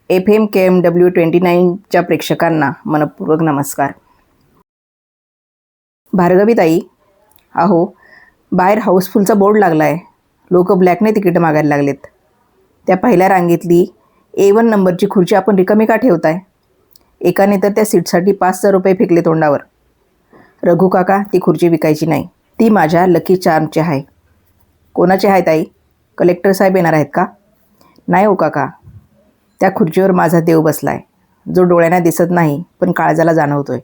FM KMW 29च्या प्रेक्षकांना मनपूर्वक नमस्कार. भार्गवीताई, अहो बाहेर हाऊसफुलचा बोर्ड लागला आहे. लोक ब्लॅकने तिकीट मागायला लागलेत. त्या पहिल्या रांगेतली A1 नंबरची खुर्ची आपण रिकामी का ठेवताय? एकाने तर त्या सीटसाठी 5,000 रुपये फेकले तोंडावर. रघु काका, ती खुर्ची विकायची नाही. ती माझ्या लकी चार्मची आहे. कोणाची आहे ताई? कलेक्टर साहेब येणार आहेत का? नाही हो काका, त्या खुर्चीवर माझा देव बसलाय, जो डोळ्यांना दिसत नाही पण काळजाला जाणवतोय.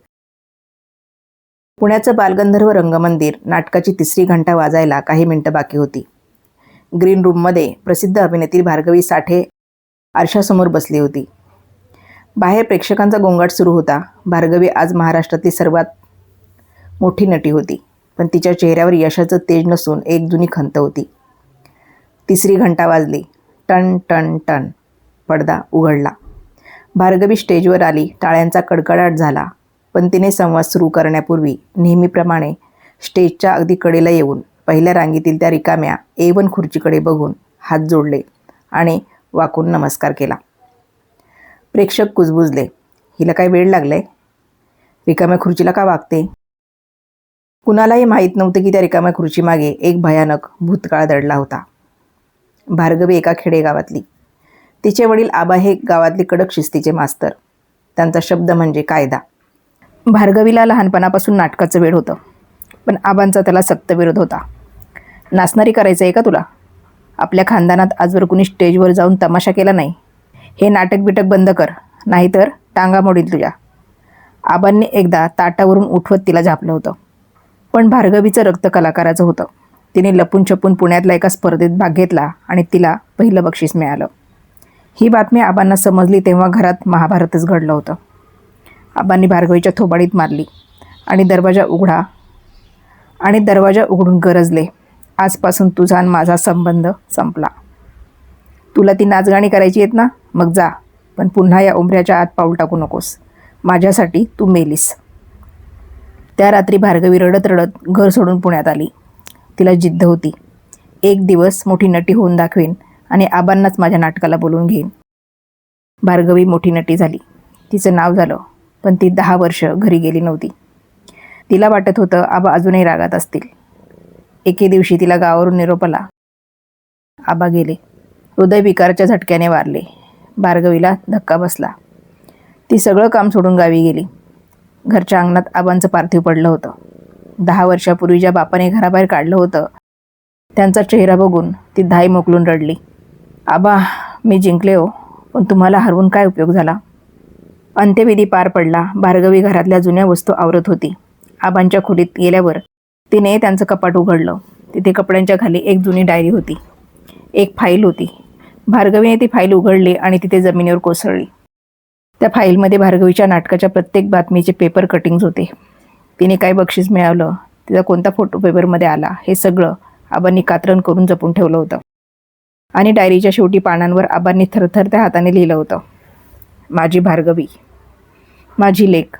पुण्याचं बालगंधर्व रंगमंदिर नाटकाची 3री घंटा वाजायला काही मिनिटं बाकी होती. ग्रीन रूममध्ये प्रसिद्ध अभिनेत्री भार्गवी साठे आरशासमोर बसली होती. बाहेर प्रेक्षकांचा गोंगाट सुरू होता. भार्गवी आज महाराष्ट्रातली सर्वात मोठी नटी होती, पण तिच्या चेहऱ्यावर यशाचं तेज नसून एक जुनी खंत होती. 3री घंटा वाजली. टन टन टन. पडदा उघडला. भार्गवी स्टेजवर आली. टाळ्यांचा कडकडाट झाला, पण तिने संवाद सुरू करण्यापूर्वी नेहमीप्रमाणे स्टेजच्या अगदी कडेला येऊन पहिल्या रांगेतील त्या रिकाम्या A1 खुर्चीकडे बघून हात जोडले आणि वाकून नमस्कार केला. प्रेक्षक कुजबुजले. हिला काय वेळ लागलाय? रिकाम्या खुर्चीला का वागते? कुणालाही माहीत नव्हतं की त्या रिकाम्या खुर्चीमागे एक भयानक भूतकाळ दडला होता. भार्गवी एका खेडेगावातली. तिचे वडील आबा हे गावातले कडक शिस्तीचे मास्तर. त्यांचा शब्द म्हणजे कायदा. भार्गवीला लहानपणापासून नाटकाचं वेड होतं, पण आबांचा त्याला सक्त विरोध होता. नाचणारी करायचं आहे का तुला? आपल्या खानदानात आजवर कुणी स्टेजवर जाऊन तमाशा केला नाही. हे नाटक बिटक बंद कर, नाहीतर टांगा मोडील तुझ्या. आबांनी एकदा ताटावरून उठवत तिला झापलं होतं. पण भार्गवीचं रक्त कलाकाराचं होतं. तिने लपून छपून पुण्यातल्या एका स्पर्धेत भाग घेतला आणि तिला पहिलं बक्षीस मिळालं. ही बातमी आबांना समजली तेव्हा घरात महाभारतच घडलं होतं. आबांनी भार्गवीच्या थोबाडीत मारली आणि दरवाजा उघडून गरजले, आजपासून तुझा आणि माझा संबंध संपला. तुला ती नाचगाणी करायची आहेत ना? मग जा, पण पुन्हा या उंबऱ्याच्या आत पाऊल टाकू नकोस. माझ्यासाठी तू मेलीस. त्या रात्री भार्गवी रडत रडत घर सोडून पुण्यात आली. तिला जिद्द होती. एक दिवस मोठी नटी होऊन दाखवेन आणि आबांनाच माझ्या नाटकाला बोलवून घेईन. भार्गवी मोठी नटी झाली. तिचं नाव झालं, पण ती 10 वर्ष घरी गेली नव्हती. तिला वाटत होतं आबा अजूनही रागात असतील. एके दिवशी तिला गावावरून निरोप आला. आबा गेले. हृदयविकाराच्या झटक्याने वारले. भार्गवीला धक्का बसला. ती सगळं काम सोडून गावी गेली. घरच्या अंगणात आबांचं पार्थिव पडलं होतं. 10 वर्षापूर्वी ज्या बापाने घराबाहेर काढलं होतं, त्यांचा चेहरा बघून ती धाई मोकलून रडली. आबा, मी जिंकले हो, पण तुम्हाला हरवून काय उपयोग झाला? अंत्यविधी पार पडला. भार्गवी घरातल्या जुन्या वस्तू आवरत होती. आबांच्या खोलीत गेल्यावर तिने त्यांचं कपाट उघडलं. तिथे कपड्यांच्या खाली एक जुनी डायरी होती. एक फाईल होती. भार्गवीने ती फाईल उघडली आणि तिथे जमिनीवर कोसळली. त्या फाईलमध्ये भार्गवीच्या नाटकाच्या प्रत्येक बातमीचे पेपर कटिंग्ज होते. तिने काय बक्षीस मिळवलं, तिचा कोणता फोटो पेपरमध्ये आला, हे सगळं आबांनी कात्रण करून जपून ठेवलं होतं. आणि डायरीच्या शेवटी पानांवर आबांनी थरथरत्या हाताने लिहिलं होतं, माझी भार्गवी, माझी लेक.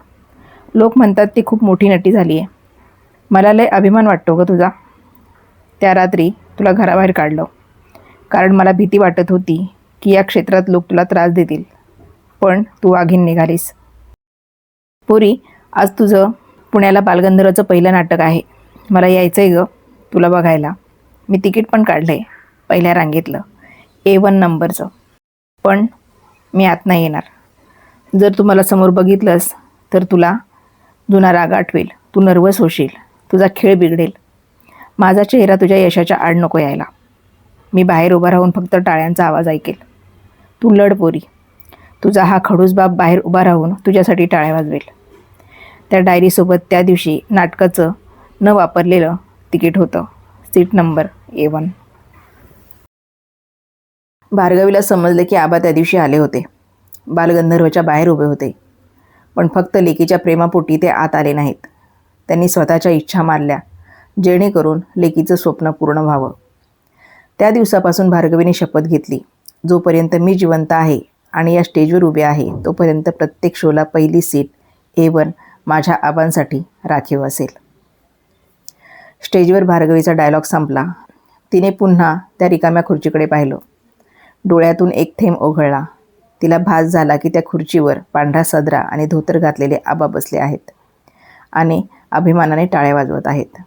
लोक म्हणतात ती खूप मोठी नटी झाली आहे. मला लय अभिमान वाटतो ग तुझा. त्या रात्री तुला घराबाहेर काढलं, कारण मला भीती वाटत होती की या क्षेत्रात लोक तुला त्रास देतील, पण तू वाघीण निघालीस. पोरी, आज तुझं पुण्याला बालगंधर्वचं पहिलं नाटक आहे. मला यायचं आहे ग तुला बघायला. मी तिकीट पण काढलं आहे, पहिल्या रांगेतलं A1 नंबरचं. पण मी आत नाही येणार. जर तू मला समोर बघितलंस तर तुला जुना राग आठवेल. तू नर्वस होशील. तुझा खेळ बिघडेल. माझा चेहरा तुझ्या यशाच्या आड नको यायला. मी बाहेर उभा राहून फक्त टाळ्यांचा आवाज ऐकेल. तू लढ पोरी. तुझा हा खडूस बाप बाहेर उभा राहून तुझ्यासाठी टाळ्या वाजवेल. त्या डायरीसोबत त्या दिवशी नाटकाचं न वापरलेलं तिकीट होतं, सीट नंबर A1. भार्गवीला समजले की आबा त्या दिवशी आले होते. बालगंधर्वच्या बाहेर उभे होते, पण फक्त लेकीच्या प्रेमापोटी ते आत आले नाहीत. त्यांनी स्वतःच्या इच्छा मारल्या, जेणेकरून लेकीचं स्वप्न पूर्ण व्हावं. त्या दिवसापासून भार्गवीने शपथ घेतली, जोपर्यंत मी जिवंत आहे आणि या स्टेजवर उभे आहे, तोपर्यंत प्रत्येक शोला पहिली सीट A1 माझ्या आबांसाठी राखीव असेल. स्टेजवर भार्गवीचा डायलॉग संपला. तिने पुन्हा त्या रिकाम्या खुर्चीकडे पाहिलं. डोळ्यातून एक थेंब ओघळला. तिला भास झाला की त्या खुर्चीवर पांढरा सदरा आणि धोतर घातलेले आबा बसले आहेत आणि अभिमानाने टाळ्या वाजवत आहेत.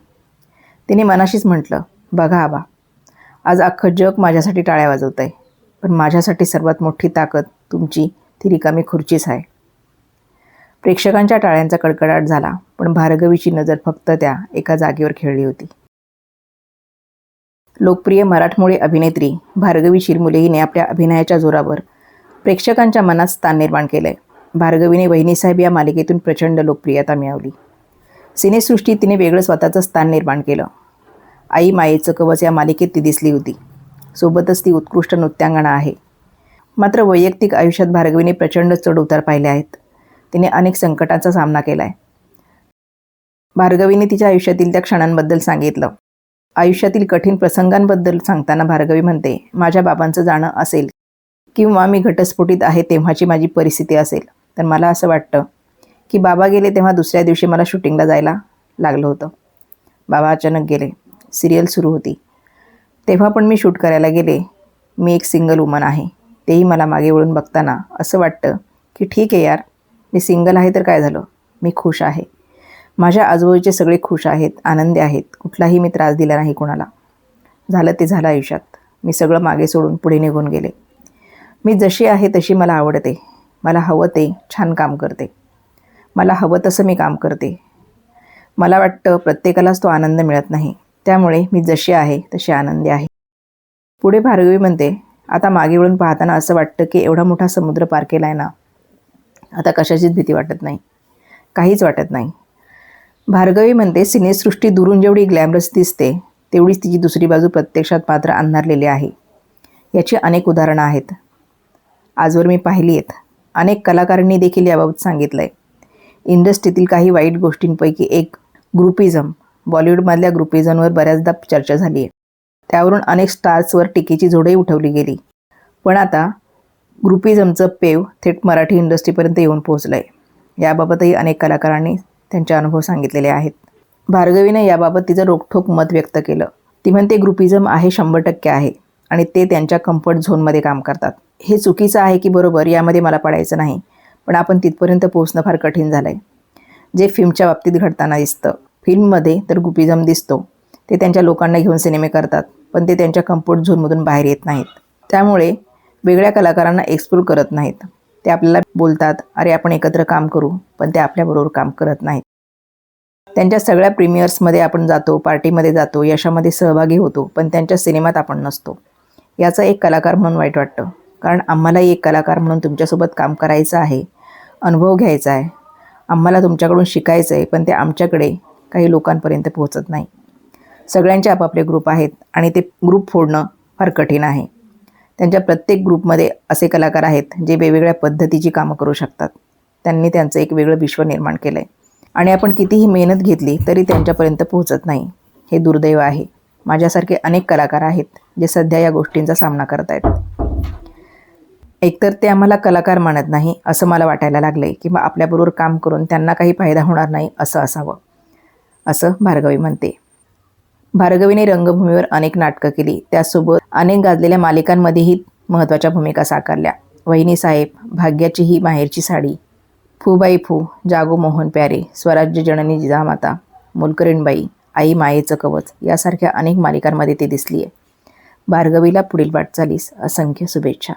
तिने मनाशीच म्हटलं, बघा आबा, आज अख्खं जग माझ्यासाठी टाळ्या वाजवत आहे, पण माझ्यासाठी सर्वात मोठी ताकद तुमची ती रिकामी खुर्चीच आहे. प्रेक्षकांच्या टाळ्यांचा कडकडाट झाला, पण भार्गवीची नजर फक्त त्या एका जागेवर खेळली होती. लोकप्रिय मराठमोळी अभिनेत्री भार्गवी चिरमुले हिने आपल्या अभिनयाच्या जोरावर प्रेक्षकांच्या मनात स्थान निर्माण केलं आहे. भार्गवीने वहिनीसाहेब या मालिकेतून प्रचंड लोकप्रियता मिळवली. सिनेसृष्टीत तिने वेगळं स्वतःचं स्थान निर्माण केलं. आई मायेचं कवच या मालिकेत ती दिसली होती. सोबतच ती उत्कृष्ट नृत्यांगना आहे. मात्र वैयक्तिक आयुष्यात भार्गवीने प्रचंड चढउतार पाहिले आहेत. तिने अनेक संकटांचा सामना केला आहे. भार्गवीने तिच्या आयुष्यातील त्या क्षणांबद्दल सांगितलं. आयुष्यातील कठीण प्रसंगांबद्दल सांगताना भार्गवी म्हणते, माझ्या बाबांचं जाणं असेल किंवा मी घटस्फोटीत आहे तेव्हाची माझी परिस्थिती असेल, तर मला असं वाटतं की बाबा गेले तेव्हा दुसऱ्या दिवशी मला शूटिंगला जायला लागलं होतं. बाबा अचानक गेले. सिरियल सुरू होती. तेव्हा पण मी शूट करायला गेले. मी एक सिंगल वुमन आहे. तेही मला मागे वळून बघताना असं वाटतं की ठीक आहे यार, मी सिंगल आहे तर काय झालं, मी खुश आहे. माझ्या आजूबाजूचे सगळे खुश आहेत, आनंदी आहेत. कुठलाही मी त्रास दिला नाही कोणाला. झालं ते झालं आयुष्यात. मी सगळं मागे सोडून पुढे निघून गेले. मी जशी आहे तशी मला आवडते. मला हवं ते छान काम करते. मला हवं तसं मी काम करते. मला वाटतं प्रत्येकालाच तो आनंद मिळत नाही. त्यामुळे मी जशी आहे तशी आनंदी आहे. पुढे भार्गवी म्हणते, आता मागे वळून पाहताना असं वाटतं की एवढा मोठा समुद्र पार केला आहे ना, आता कशाचीच भीती वाटत नाही, काहीच वाटत नाही. भार्गवी म्हणते, सिनेसृष्टी दुरून जेवढी ग्लॅमरस दिसते तेवढीच तिची दुसरी बाजू प्रत्यक्षात मात्र अंधारलेली आहे. याची अनेक उदाहरणं आहेत. आजवर मी पाहिली आहेत. अनेक कलाकारांनी देखील याबाबत सांगितलं आहे. इंडस्ट्रीतील काही वाईट गोष्टींपैकी एक ग्रुपिझम. बॉलिवूडमधल्या ग्रुपिझमवर बऱ्याचदा चर्चा झाली आहे. त्यावरून अनेक स्टार्सवर टीकेची झोडही उठवली गेली. पण आता ग्रुपिझमचं पेव थेट मराठी इंडस्ट्रीपर्यंत येऊन पोहोचलं आहे. याबाबतही अनेक कलाकारांनी त्यांचे अनुभव सांगितलेले आहेत. भार्गवीने याबाबत तिचं रोखठोक मत व्यक्त केलं. ती म्हणते, ग्रुपिझम आहे 100% आहे आणि ते त्यांच्या कम्फर्ट झोनमध्ये काम करतात. हे चुकीचं आहे की बरोबर यामध्ये मला पडायचं नाही, पण आपण तिथपर्यंत पोहोचणं फार कठीण झालं आहे. जे फिल्मच्या बाबतीत घडताना दिसतं, फिल्ममध्ये तर ग्रुपिझम दिसतो. ते त्यांच्या लोकांना घेऊन सिनेमे करतात, पण ते त्यांच्या कम्फर्ट झोनमधून बाहेर येत नाहीत. त्यामुळे वेगळ्या कलाकारांना एक्सप्लोर करत नाहीत. ते आपल्याला बोलतात, अरे आपण एकत्र काम करू, पण ते आपल्याबरोबर काम करत नाहीत. त्यांच्या सगळ्या प्रीमियर्समध्ये आपण जातो, पार्टीमध्ये जातो, यशामध्ये सहभागी होतो, पण त्यांच्या सिनेमात आपण नसतो. याचा एक कलाकार म्हणून वाईट वाटतं, कारण आम्हालाही एक कलाकार म्हणून तुमच्यासोबत काम करायचं आहे, अनुभव घ्यायचा आहे. आम्हाला तुमच्याकडून शिकायचं आहे, पण ते आमच्याकडे काही लोकांपर्यंत पोहोचत नाही. सगळ्यांचे आपापले ग्रुप आहेत आणि ते ग्रुप फोडणं फार कठीण आहे. त्यांच्या प्रत्येक ग्रुपमध्ये असे कलाकार आहेत जे वेगवेगळ्या पद्धतीची कामं करू शकतात. त्यांनी त्यांचं एक वेगळं विश्व निर्माण केलं आहे आणि आपण कितीही मेहनत घेतली तरी त्यांच्यापर्यंत पोहोचत नाही. हे दुर्दैव आहे. माझ्यासारखे अनेक कलाकार आहेत जे सध्या या गोष्टींचा सामना करत आहेत. एकतर ते आम्हाला कलाकार मानत नाही असं मला वाटायला लागलं आहे, किंवा आपल्याबरोबर काम करून त्यांना काही फायदा होणार नाही असं असावं, असं भार्गवी म्हणते. भार्गवीने रंगभूमीवर अनेक नाटकं केली. त्यासोबत अनेक गाजलेल्या मालिकांमध्येही महत्त्वाच्या भूमिका साकारल्या. वहिनीसाहेब, भाग्याची ही माहेरची साडी, फूबाई फू, जागो मोहन प्यारे, स्वराज्य जननी जिजामाता, मोलकरीणबाई, आई मायेचं कवच यासारख्या अनेक मालिकांमध्ये ती दिसली आहे. भार्गवीला पुढील वाटचालीस असंख्य शुभेच्छा.